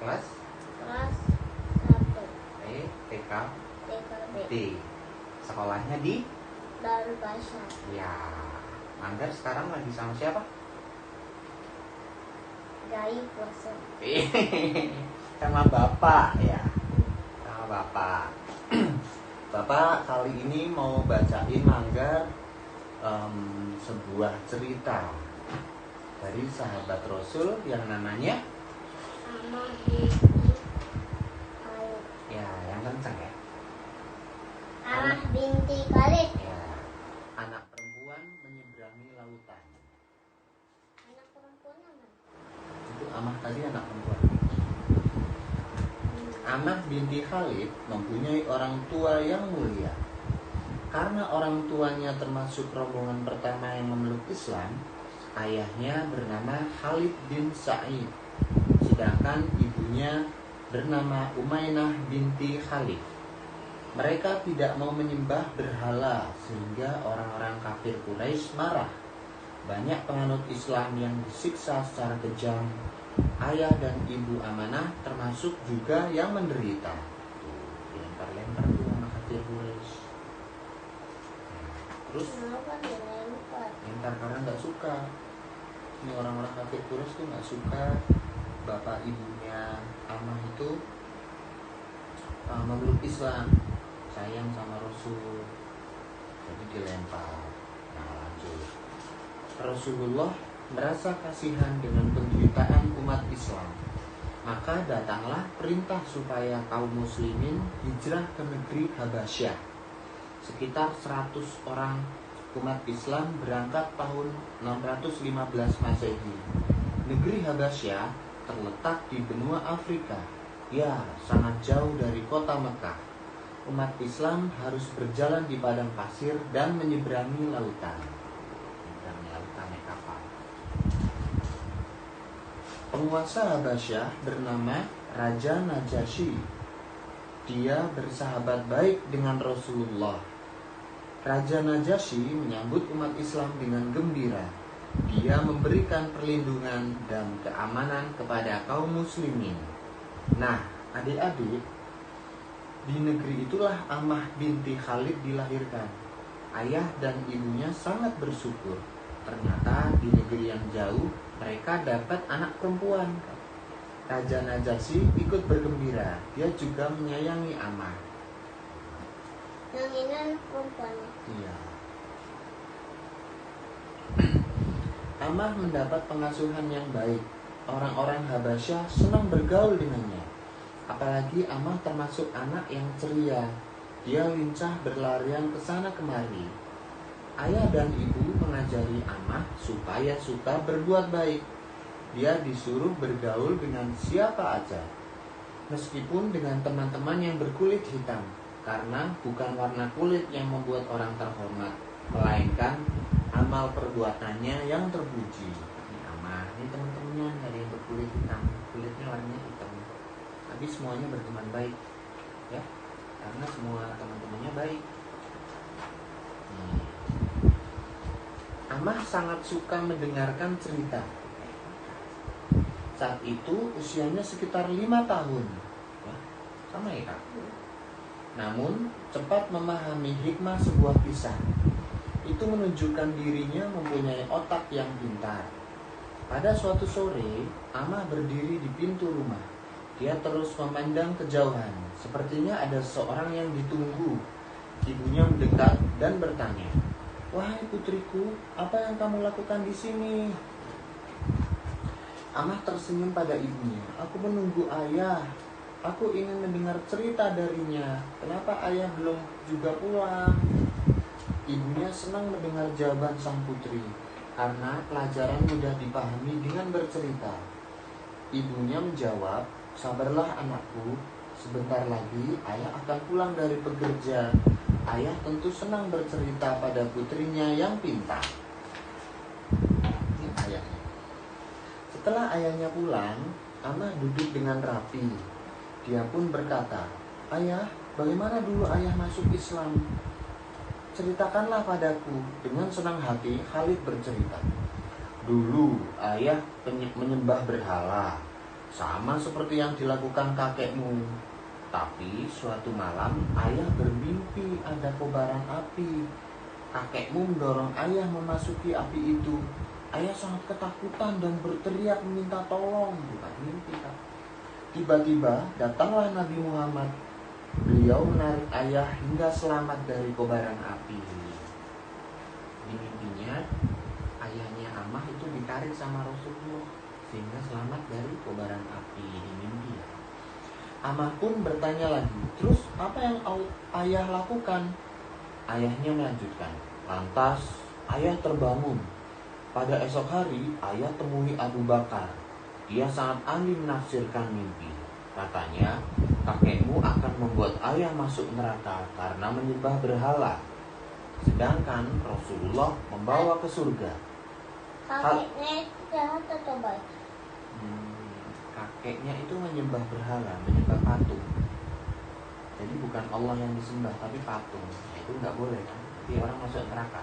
Kelas Kelas 1 TK TKB D. Sekolahnya di Darul Basyar. ya. Manggar sekarang lagi sama siapa? Gai puasa. Sama bapak ya. Sama bapak. Bapak kali ini mau bacain Manggar sebuah cerita dari sahabat Rasul yang namanya Amah binti Khalid. ya, yang kenceng ya. Amah binti Khalid. Ya, anak perempuan menyeberangi lautan. Anak perempuan mana? Itu Amah tadi anak perempuan. Amah binti Khalid mempunyai orang tua yang mulia. Karena orang tuanya termasuk rombongan pertama yang memeluk Islam, ayahnya bernama Khalid bin Sa'id, sedangkan ibunya bernama Umainah binti Khalid. Mereka tidak mau menyembah berhala sehingga orang-orang kafir Quraisy marah. Banyak penganut Islam yang disiksa secara kejam. Ayah dan ibu Amanah termasuk juga yang menderita. Dilempar-lempar tuh sama kafir Quraisy. Terus Kenapa dilempar? lempar karena nggak suka. Ini orang-orang kafir Quraisy tuh nggak suka bapak ibunya Amah itu memeluk Islam, sayang sama Rasul, jadi dilempar. Nah lanjut, Rasulullah merasa kasihan dengan penderitaan umat Islam, maka datanglah perintah supaya kaum muslimin hijrah ke negeri Habasyah. Sekitar 100 orang umat Islam berangkat tahun 615 Masehi. Negeri Habasyah terletak di benua Afrika. Ya, sangat jauh dari kota Mekah. Umat Islam harus berjalan di padang pasir dan menyeberangi lautan. Menyeberangi lautan naik kapal. Penguasa Habasyah bernama Raja Najasyi. Dia bersahabat baik dengan Rasulullah. Raja Najasyi menyambut umat Islam dengan gembira. Dia memberikan perlindungan dan keamanan kepada kaum muslimin. Nah, adik-adik, di negeri itulah Amah binti Khalid dilahirkan. Ayah dan ibunya sangat bersyukur. Ternyata di negeri yang jauh mereka dapat anak perempuan. Raja Najasyi ikut bergembira. Dia juga menyayangi Amah. Yang ini anak perempuannya. Iya. Amah mendapat pengasuhan yang baik. Orang-orang Habasyah senang bergaul dengannya. Apalagi Amah termasuk anak yang ceria. Dia lincah berlarian ke sana kemari. Ayah dan ibu mengajari Amah supaya suka berbuat baik. Dia disuruh bergaul dengan siapa aja, meskipun dengan teman-teman yang berkulit hitam, karena bukan warna kulit yang membuat orang terhormat, melainkan amal perbuatannya yang terpuji. Ini Amah, ini teman-temannya nggak ada yang berkulit hitam, kulitnya warnanya hitam, tapi semuanya berteman baik, ya, karena semua teman-temannya baik. Amah sangat suka mendengarkan cerita. Saat itu usianya sekitar 5 tahun, ya, sama ya Kak. Namun cepat memahami hikmah sebuah kisah. Itu menunjukkan dirinya mempunyai otak yang pintar. Pada suatu sore, Amah berdiri di pintu rumah. Dia terus memandang kejauhan. Sepertinya ada seorang yang ditunggu. Ibunya mendekat dan bertanya, "Wahai putriku, apa yang kamu lakukan di sini?" Amah tersenyum pada ibunya. "Aku menunggu ayah. Aku ingin mendengar cerita darinya. Kenapa ayah belum juga pulang?" Ibunya senang mendengar jawaban sang putri, karena pelajaran mudah dipahami dengan bercerita. Ibunya menjawab, "Sabarlah anakku, sebentar lagi ayah akan pulang dari bekerja. Ayah tentu senang bercerita pada putrinya yang pintar." Ini ayahnya. Setelah ayahnya pulang, Amah duduk dengan rapi. Dia pun berkata, "Ayah, bagaimana dulu ayah masuk Islam? Ceritakanlah padaku." Dengan senang hati, Khalid bercerita. "Dulu ayah menyembah berhala. sama seperti yang dilakukan kakekmu. Tapi suatu malam ayah bermimpi ada kobaran api. Kakekmu mendorong ayah memasuki api itu. Ayah sangat ketakutan dan berteriak meminta tolong. Bukan mimpi, Kak. Tiba-tiba datanglah Nabi Muhammad. Beliau menarik ayah hingga selamat dari kobaran api. Di mimpinya, ayahnya Amah itu ditarik sama Rasulullah sehingga selamat dari kobaran api di mimpi. Amah pun bertanya lagi, terus apa yang ayah lakukan? Ayahnya melanjutkan, lantas ayah terbangun. Pada esok hari, ayah temui Abu Bakar. Dia sangat ahli menafsirkan mimpi. Katanya, kakekmu akan membuat ayah masuk neraka karena menyembah berhala. Sedangkan Rasulullah membawa ke surga. Kakeknya itu jahat atau baik? Kakeknya itu menyembah berhala, menyembah patung. Jadi bukan Allah yang disembah, tapi patung. Nah, itu nggak boleh kan? Nanti orang masuk neraka.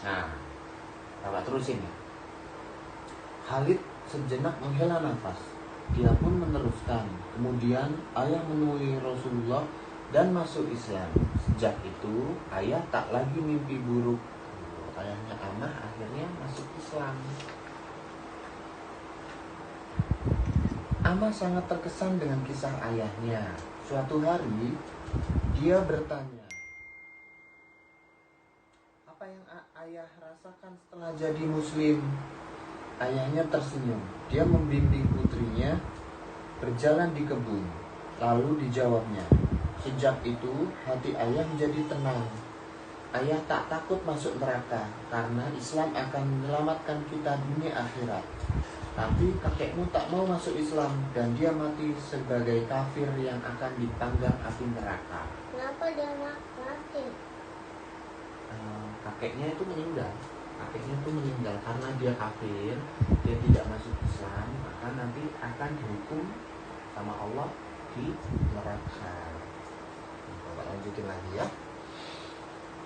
Nah, Bapak terusin ya. Khalid sejenak menghela nafas. Dia pun meneruskan. Kemudian ayah menemui Rasulullah dan masuk Islam. Sejak itu ayah tak lagi mimpi buruk. Ayahnya Amah akhirnya masuk Islam. Amah sangat terkesan dengan kisah ayahnya. Suatu hari dia bertanya, apa yang ayah rasakan setelah jadi muslim? Ayahnya tersenyum. Dia membimbing putrinya berjalan di kebun. Lalu dijawabnya, sejak itu hati ayah menjadi tenang. Ayah tak takut masuk neraka karena Islam akan menyelamatkan kita dunia akhirat. Tapi kakekmu tak mau masuk Islam dan dia mati sebagai kafir yang akan dipanggang api neraka. Kenapa dia mati? Kakeknya itu meninggal. Kakeknya itu meninggal karena dia kafir, dia tidak masuk Islam, maka nanti akan dihukum sama Allah di neraka. Bapak lanjutin lagi ya.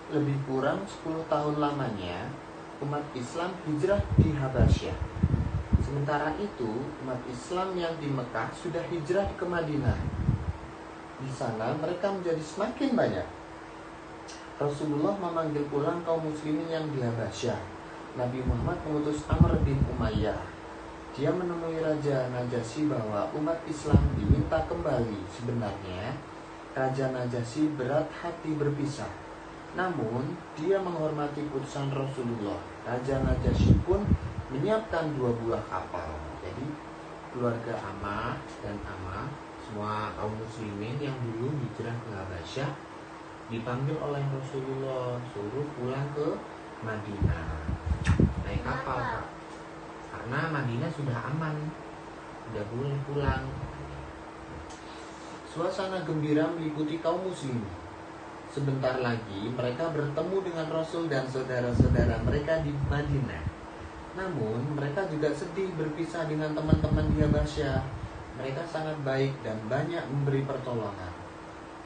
Lebih kurang 10 tahun lamanya umat Islam hijrah di Habasyah. Sementara itu, umat Islam yang di Mekah sudah hijrah ke Madinah. Di sana mereka menjadi semakin banyak. Rasulullah memanggil pulang kaum muslimin yang di Habasyah. Nabi Muhammad mengutus Amr bin Umayyah. Dia menemui Raja Najasyi bahwa umat Islam diminta kembali. Sebenarnya, Raja Najasyi berat hati berpisah. Namun, dia menghormati putusan Rasulullah. Raja Najasyi pun menyiapkan 2 buah kapal. Jadi keluarga Amah dan Amah, semua kaum muslimin yang dulu hijrah ke Habasyah dipanggil oleh Rasulullah, suruh pulang ke Madinah naik kapal, Kak. Karena Madinah sudah aman, sudah boleh pulang. Suasana gembira meliputi kaum muslimin. Sebentar lagi mereka bertemu dengan Rasul dan saudara-saudara mereka di Madinah. Namun mereka juga sedih berpisah dengan teman-teman di Habasyah. Mereka sangat baik dan banyak memberi pertolongan.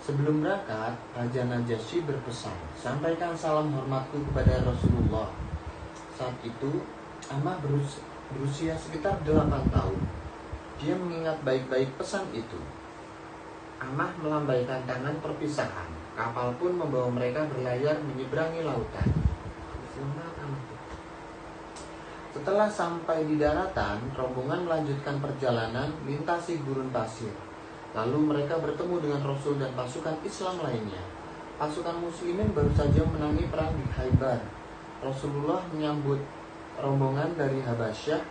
Sebelum berangkat, Raja Najasyi berpesan, sampaikan salam hormatku kepada Rasulullah. Saat itu, Amah berusia sekitar 8 tahun. Dia mengingat baik-baik pesan itu. Amah melambaikan tangan perpisahan. Kapal pun membawa mereka berlayar menyeberangi lautan. Setelah sampai di daratan, rombongan melanjutkan perjalanan melintasi gurun pasir. Lalu mereka bertemu dengan Rasul dan pasukan Islam lainnya. Pasukan muslimin baru saja menangi perang di Khaybar. Rasulullah menyambut rombongan dari Habasyah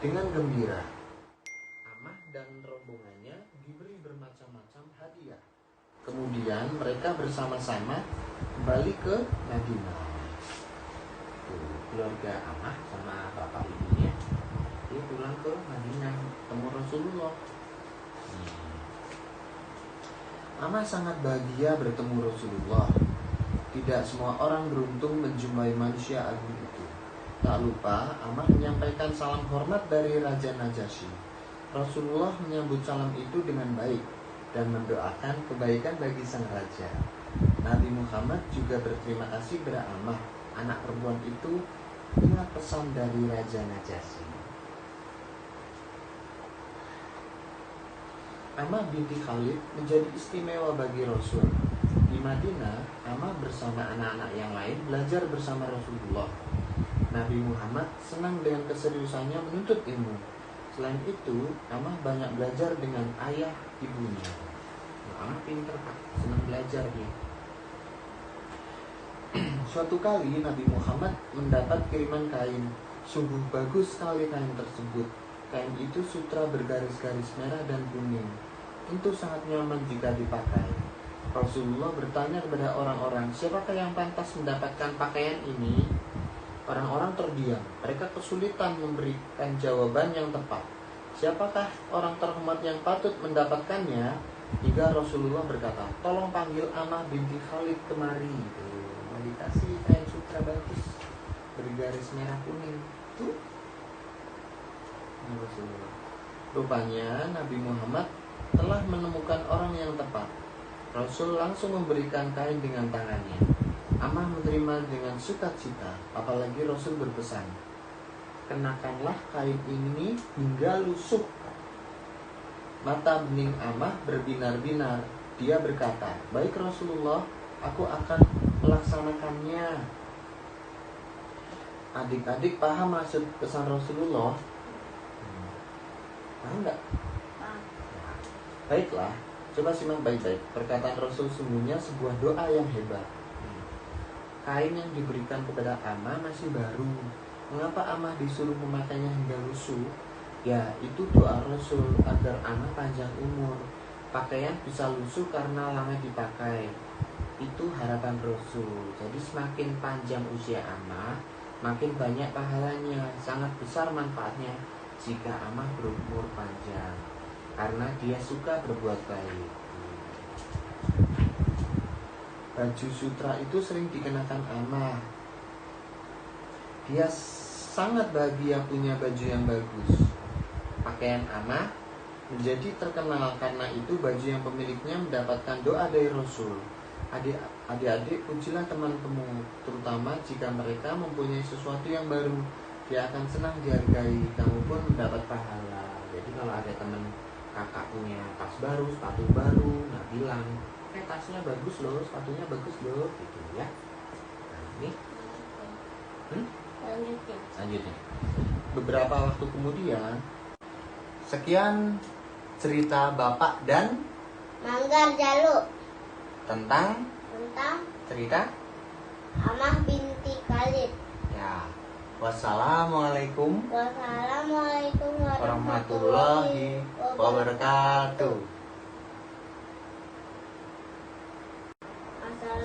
dengan gembira. Amah dan rombongannya diberi bermacam-macam hadiah. Kemudian mereka bersama-sama kembali ke Madinah. Keluarga Amah sama bapak ibunya dia pulang ke Madinah ketemu Rasulullah. Amah sangat bahagia bertemu Rasulullah. Tidak semua orang beruntung menjumpai manusia agung itu. Tak lupa Amah menyampaikan salam hormat dari Raja Najasyi. Rasulullah menyambut salam itu dengan baik dan mendoakan kebaikan bagi sang raja. Nabi Muhammad juga berterima kasih kepada Amah, anak perempuan itu, ingat pesan dari Raja Najasyi. Amah binti Khalid menjadi istimewa bagi Rasul. Di Madinah, Amah bersama anak-anak yang lain belajar bersama Rasulullah. Nabi Muhammad senang dengan keseriusannya menuntut ilmu. Selain itu, Amah banyak belajar dengan ayah ibunya. Amah pintar Pak, senang belajar dia. Suatu kali Nabi Muhammad mendapat kiriman kain. Sungguh bagus sekali kain tersebut. Kain itu sutra bergaris-garis merah dan kuning. Tentu sangat nyaman jika dipakai. Rasulullah bertanya kepada orang-orang, siapakah yang pantas mendapatkan pakaian ini? Orang-orang terdiam. Mereka kesulitan memberikan jawaban yang tepat. Siapakah orang terhormat yang patut mendapatkannya? Hingga Rasulullah berkata, tolong panggil Amah binti Khalid kemari. Mau dikasih kain sutra bagus bergaris merah kuning. Tuh. Rasulullah. Rupanya Nabi Muhammad telah menemukan orang yang tepat. Rasul langsung memberikan kain dengan tangannya. Amah menerima dengan sukacita. Apalagi Rasul berpesan, kenakanlah kain ini hingga lusuh. Mata bening Amah berbinar-binar. Dia berkata, baik Rasulullah, aku akan melaksanakannya. Adik-adik paham maksud pesan Rasulullah? Paham nggak? Baiklah, coba simak baik-baik. Perkataan Rasul sungguhnya sebuah doa yang hebat. Kain yang diberikan kepada Amah masih baru. Mengapa Amah disuruh memakainya hingga lusuh? Ya, itu doa Rasul agar Amah panjang umur. Pakaian bisa lusuh karena lama dipakai. Itu harapan Rasul. Jadi semakin panjang usia Amah, makin banyak pahalanya. Sangat besar manfaatnya jika Amah berumur panjang, karena dia suka berbuat baik. Baju sutra itu sering dikenakan Amah. Dia sangat bahagia punya baju yang bagus. Pakaian Amah menjadi terkenal karena itu baju yang pemiliknya mendapatkan doa dari Rasul. Adik-adik, pujilah teman-teman, terutama jika mereka mempunyai sesuatu yang baru. Dia akan senang dihargai, kamu pun mendapat pahala. Jadi kalau ada teman kakak punya tas baru, sepatu baru, nggak bilang, tasnya bagus loh, sepatunya bagus loh, gitu ya. Nah ini, lanjutin. Beberapa waktu kemudian, sekian cerita Bapak dan Manggar Jaluk tentang cerita Amah binti Khalid. Ya. Wassalamualaikum Wassalamualaikum warahmatullahi wabarakatuh.